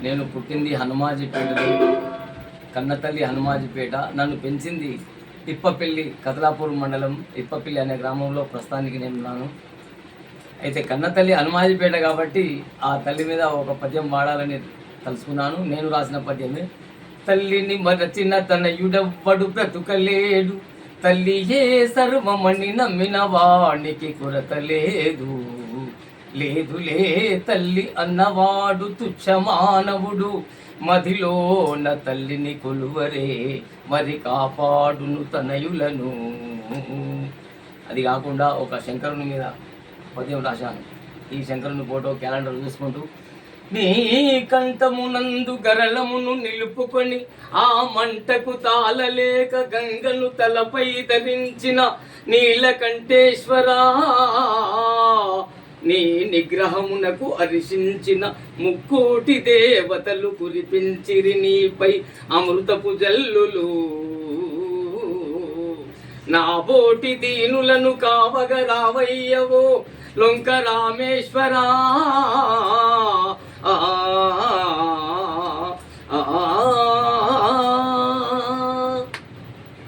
నేను పుట్టింది హనుమాజీపేటలో, కన్నతల్లి హనుమాజీపేట. నన్ను పెంచింది ఇప్పపల్లి, కదలాపూర్ మండలం ఇప్పపల్లి అనే గ్రామంలో ప్రస్తుతానికి నేను ఉన్నాను. అయితే కన్నతల్లి హనుమాజీపేట కాబట్టి ఆ తల్లి మీద ఒక పద్యం వాడాలని తలుసుకున్నాను. నేను రాసిన పద్యమే. తల్లిని మరచిన తనయుడెవ్వడు బ్రతుకలేడు, తల్లియే సర్వమని నమ్మిన వానికి కొరత లేదు. లేదులే తల్లి అన్నవాడు తుచ్చమానవుడు, మదిలోన తల్లిని కొలువరే మరి కాపాడును తనయులను. అది కాకుండా ఒక శంకరుని మీద పద్యం రాశాను. ఈ శంకరుని ఫోటో క్యాలెండర్ చూసుకుంటూ, నీ కంఠమునందు గరళమును నిలుపుకొని ఆ మంటకు తాళలేక గంగను తలపై ధరించిన నీలకంఠేశ్వరా, నీ నిగ్రహమునకు హర్షించిన ముక్కోటి దేవతలు కురిపించిరి నీపై అమృతపు జల్లులు. నా బోటి దీనులను కావగ రావయ్యవో లొంక రామేశ్వరా.